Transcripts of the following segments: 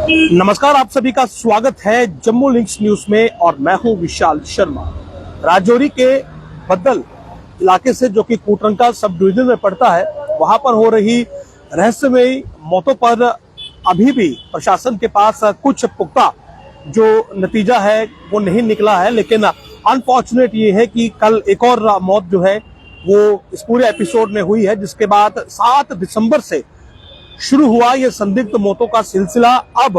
नमस्कार, आप सभी का स्वागत है जम्मू लिंक्स न्यूज में और मैं हूं विशाल शर्मा। राजौरी के बद्दल इलाके से जो कि कोटरंका सब डिवीजन में पड़ता है, वहां पर हो रही रहस्यमयी मौतों पर अभी भी प्रशासन के पास कुछ पुख्ता जो नतीजा है वो नहीं निकला है। लेकिन अनफॉर्चुनेट ये है कि कल एक और मौत जो है वो इस पूरे एपिसोड में हुई है, जिसके बाद 7 दिसंबर से शुरू हुआ ये संदिग्ध मौतों का सिलसिला अब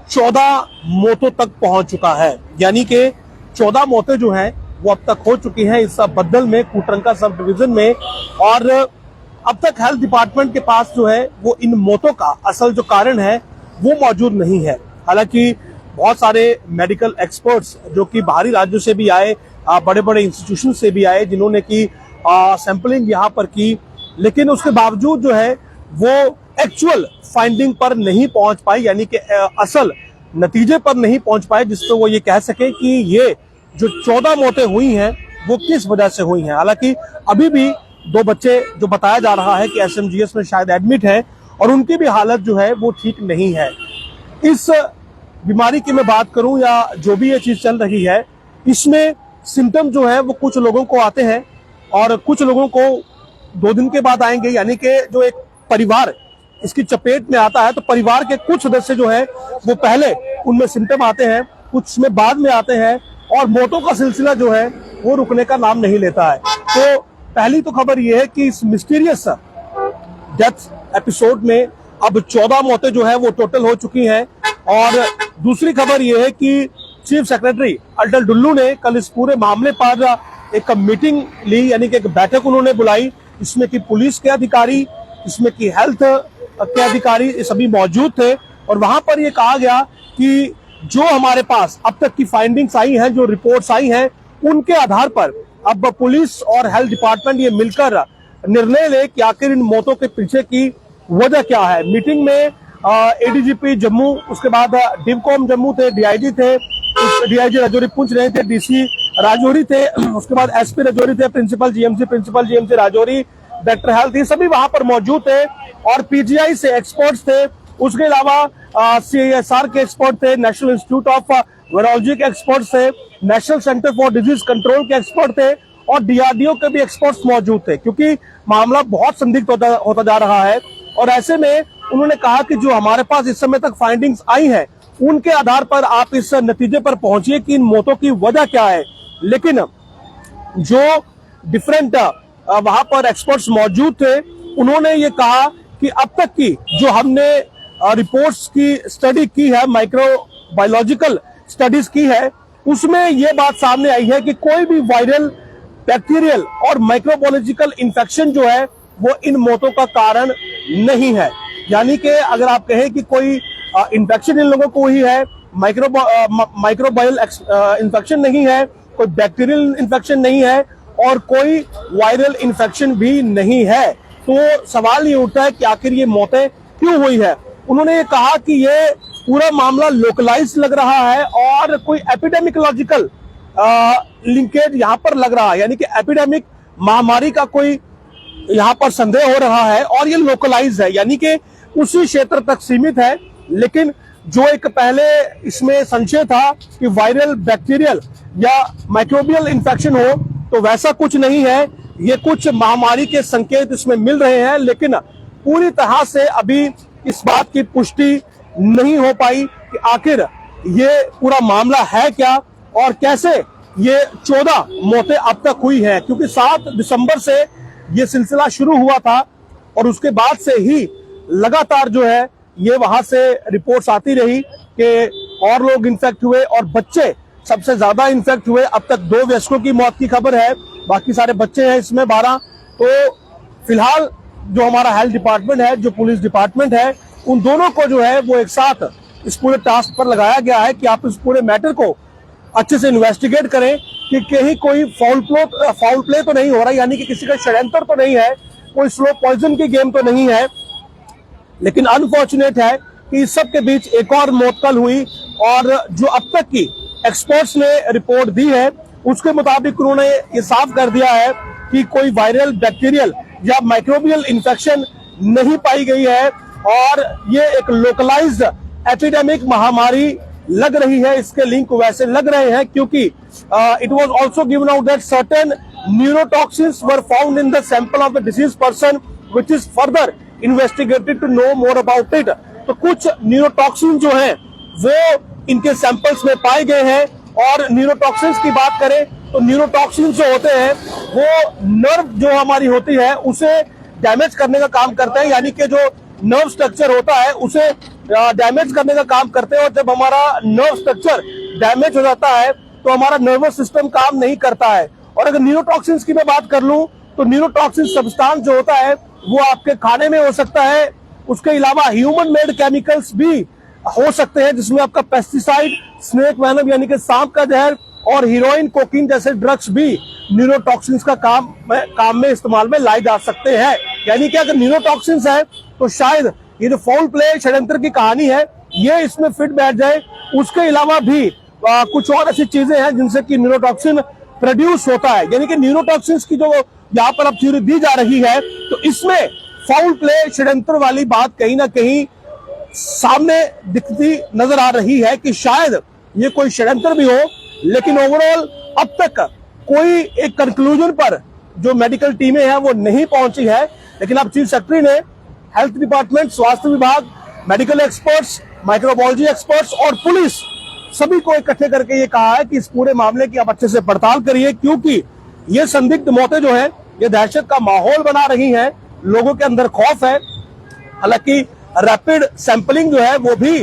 14 मौतों तक पहुंच चुका है। यानी कि 14 मौतें जो हैं वो अब तक हो चुकी हैं इस बद्दल में, कोटरंका सब डिवीजन में। और अब तक हेल्थ डिपार्टमेंट के पास जो है वो इन मौतों का असल जो कारण है वो मौजूद नहीं है। हालांकि बहुत सारे मेडिकल एक्सपर्ट्स जो कि बाहरी राज्यों से भी आए, बड़े बड़े इंस्टीट्यूशन से भी आए, जिन्होंने की सैंपलिंग यहाँ पर की, लेकिन उसके बावजूद जो है वो एक्चुअल फाइंडिंग पर नहीं पहुंच पाई, यानी कि असल नतीजे पर नहीं पहुंच पाए जिससे वो ये कह सके कि ये जो 14 मौतें हुई हैं वो किस वजह से हुई हैं। हालांकि अभी भी 2 बच्चे जो बताया जा रहा है कि एसएमजीएस में शायद एडमिट है और उनकी भी हालत जो है वो ठीक नहीं है। इस बीमारी की मैं बात करूं या जो भी ये चीज चल रही है, इसमें सिम्टम जो है वो कुछ लोगों को आते हैं और कुछ लोगों को 2 दिन के बाद आएंगे। यानी कि जो एक परिवार इसकी चपेट में आता है तो परिवार के कुछ सदस्य जो है वो पहले उनमें सिम्टम आते हैं, कुछ में बाद में आते हैं और मौतों का सिलसिला जो है वो रुकने का नाम नहीं लेता है। तो पहली तो खबर ये है कि इस मिस्टीरियस डेथ एपिसोड में अब 14 मौतें जो है वो टोटल हो चुकी हैं। और दूसरी खबर ये है कि चीफ सेक्रेटरी अटल डुल्लू ने कल इस पूरे मामले पर एक मीटिंग ली, यानी कि एक बैठक उन्होंने बुलाई। इसमें कि पुलिस के अधिकारी, इसमें कि हेल्थ के अधिकारी सभी मौजूद थे और वहां पर ये कहा गया कि जो हमारे पास अब तक की फाइंडिंग्स आई हैं, जो रिपोर्ट्स आई हैं, उनके आधार पर अब पुलिस और हेल्थ डिपार्टमेंट ये मिलकर निर्णय ले कि आखिर इन मौतों के पीछे की वजह क्या है। मीटिंग में एडीजीपी जम्मू, उसके बाद डिवकॉम जम्मू थे, डीआईजी थे, डीआईजी राजौरी पूछ रहे थे, डीसी राजौरी थे, उसके बाद एसपी राजौरी थे, principal GMC Rajouri, director health, ये सभी वहां पर मौजूद थे और पीजीआई से एक्सपर्ट्स थे। उसके अलावा सीएसआर के एक्सपर्ट थे, नेशनल इंस्टीट्यूट ऑफ वायरोलॉजी के एक्सपर्ट्स थे, national centre for disease control के एक्सपर्ट थे और डीआरडीओ के भी एक्सपर्ट्स मौजूद थे, क्योंकि मामला बहुत संदिग्ध होता जा रहा है। और ऐसे में उन्होंने कहा कि जो हमारे पास इस समय तक फाइंडिंग्स आई हैं उनके आधार पर आप इस नतीजे पर पहुंचिए कि इन मौतों की वजह क्या है। लेकिन जो डिफरेंट वहां पर एक्सपर्ट्स मौजूद थे, उन्होंने ये कहा कि अब तक की जो हमने रिपोर्ट्स की स्टडी की है, माइक्रोबायोलॉजिकल स्टडीज की है, उसमें यह बात सामने आई है कि कोई भी वायरल, बैक्टीरियल और माइक्रोबायोलॉजिकल इन्फेक्शन जो है वो इन मौतों का कारण नहीं है। यानी कि अगर आप कहें कि कोई इन्फेक्शन इन लोगों को हुई है, माइक्रोबायल इन्फेक्शन नहीं है, कोई बैक्टीरियल इन्फेक्शन नहीं है और कोई वायरल इन्फेक्शन भी नहीं है, तो सवाल ये उठता है कि आखिर ये मौतें क्यों हुई है। उन्होंने ये कहा कि ये पूरा मामला लोकलाइज लग रहा है और कोई एपिडेमिकोलॉजिकल लिंकेज यहाँ पर लग रहा है, यानी कि एपिडेमिक महामारी का कोई यहाँ पर संदेह हो रहा है और ये लोकलाइज है, यानी कि उसी क्षेत्र तक सीमित है। लेकिन जो एक पहले इसमें संशय था कि वायरल, बैक्टीरियल या माइक्रोबियल इन्फेक्शन हो, तो वैसा कुछ नहीं है। ये कुछ महामारी के संकेत इसमें मिल रहे हैं, लेकिन पूरी तरह से अभी इस बात की पुष्टि नहीं हो पाई कि आखिर ये पूरा मामला है क्या और कैसे ये 14 मौतें अब तक हुई हैं। क्योंकि 7 दिसंबर से ये सिलसिला शुरू हुआ था और उसके बाद से ही लगातार जो है ये वहां से रिपोर्ट्स आती रही कि और लोग इन्फेक्ट हुए और बच्चे सबसे ज्यादा इन्फेक्ट हुए। अब तक 2 वयस्कों की मौत की खबर है, बाकी सारे बच्चे हैं इसमें 12। तो फिलहाल जो हमारा हेल्थ डिपार्टमेंट है, जो पुलिस डिपार्टमेंट है, उन दोनों को जो है वो एक साथ इस पूरे टास्क पर लगाया गया है कि आप इस पूरे मैटर को अच्छे से इन्वेस्टिगेट करें कि कहीं कोई फाउल प्ले तो नहीं हो रहा, यानी कि किसी का षड्यंत्र तो नहीं है, कोई स्लो पॉइजन की गेम तो नहीं है। लेकिन अनफॉर्चुनेट है कि इस सब के बीच एक और मौत कल हुई और जो अब तक की एक्सपर्ट्स ने रिपोर्ट दी है उसके मुताबिक उन्होंने ये साफ कर दिया है कि कोई वायरल, बैक्टीरियल या माइक्रोबियल इन्फेक्शन नहीं पाई गई है और ये एक लोकलाइज्ड एपिडेमिक महामारी लग रही है, इसके लिंक वैसे लग रहे हैं क्योंकि it was also given out that certain neurotoxins were found in the sample of the disease person which is further investigated to know more about it. तो कुछ न्यूरोटॉक्सिन जो है वो इनके सैंपल्स में पाए गए हैं। और न्यूरोटॉक्सिन्स की बात करें तो न्यूरोटॉक्सिन्स जो होते हैं वो नर्व जो हमारी होती है उसे डैमेज करने का काम करते हैं, यानी कि जो नर्व स्ट्रक्चर होता है उसे डैमेज करने का काम करते हैं। और जब हमारा नर्व स्ट्रक्चर डैमेज हो जाता है तो हमारा नर्वस सिस्टम काम नहीं करता है। और अगर न्यूरोटॉक्सिन्स की मैं बात कर लूं तो न्यूरोटॉक्सिन सब्सटेंस जो होता है वो आपके खाने में हो सकता है, उसके अलावा ह्यूमन मेड केमिकल्स भी हो सकते हैं जिसमें आपका पेस्टिसाइड, स्नेक वेनम यानी कि सांप का जहर और हीरोइन, कोकीन जैसे ड्रग्स भी न्यूरोटॉक्सिन्स का काम में इस्तेमाल में लाए जा सकते हैं। यानी कि अगर न्यूरोटॉक्सिन्स है तो शायद ये जो फाउल प्ले षड्यंत्र की कहानी है ये इसमें फिट बैठ जाए। उसके अलावा भी कुछ और ऐसी चीजें हैं जिनसे कि न्यूरोटॉक्सिन प्रोड्यूस होता है, यानी कि न्यूरोटॉक्सिन्स की जो यहाँ पर अब थ्योरी दी जा रही है तो इसमें फाउल प्ले षड्यंत्र वाली बात कहीं ना कहीं सामने दिखती नजर आ रही है कि शायद ये कोई षड्यंत्र भी हो। लेकिन ओवरऑल अब तक कोई एक कंक्लूजन पर जो मेडिकल टीमें हैं वो नहीं पहुंची है। लेकिन अब चीफ सेक्रेटरी ने हेल्थ डिपार्टमेंट, स्वास्थ्य विभाग, मेडिकल एक्सपर्ट्स, माइक्रोबायोलॉजी एक्सपर्ट्स और पुलिस सभी को इकट्ठे करके ये कहा है कि इस पूरे मामले की आप अच्छे से पड़ताल करिए, क्योंकि ये संदिग्ध मौतें जो है ये दहशत का माहौल बना रही हैं, लोगों के अंदर खौफ है। हालांकि रैपिड सैंपलिंग जो है वो भी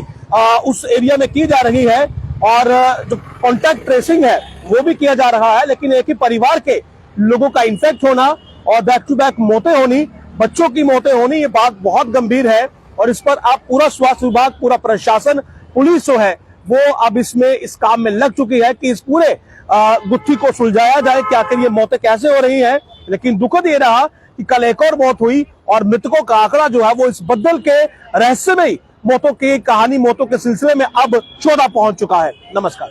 उस एरिया में की जा रही है और जो कॉन्टैक्ट ट्रेसिंग है वो भी किया जा रहा है। लेकिन एक ही परिवार के लोगों का इन्फेक्ट होना और बैक टू बैक मौतें होनी, बच्चों की मौतें होनी, ये बात बहुत गंभीर है। और इस पर आप पूरा स्वास्थ्य विभाग, पूरा प्रशासन, पुलिस जो है वो अब इसमें इस काम में लग चुकी है कि इस पूरे गुत्थी को सुलझाया जाए कि आखिर ये मौतें कैसे हो रही हैं। लेकिन दुखद ये रहा कि कल एक और मौत हुई और मृतकों का आंकड़ा जो है वो इस बद्दल के रहस्यमयी मौतों की कहानी, मौतों के सिलसिले में अब 14 पहुंच चुका है। नमस्कार।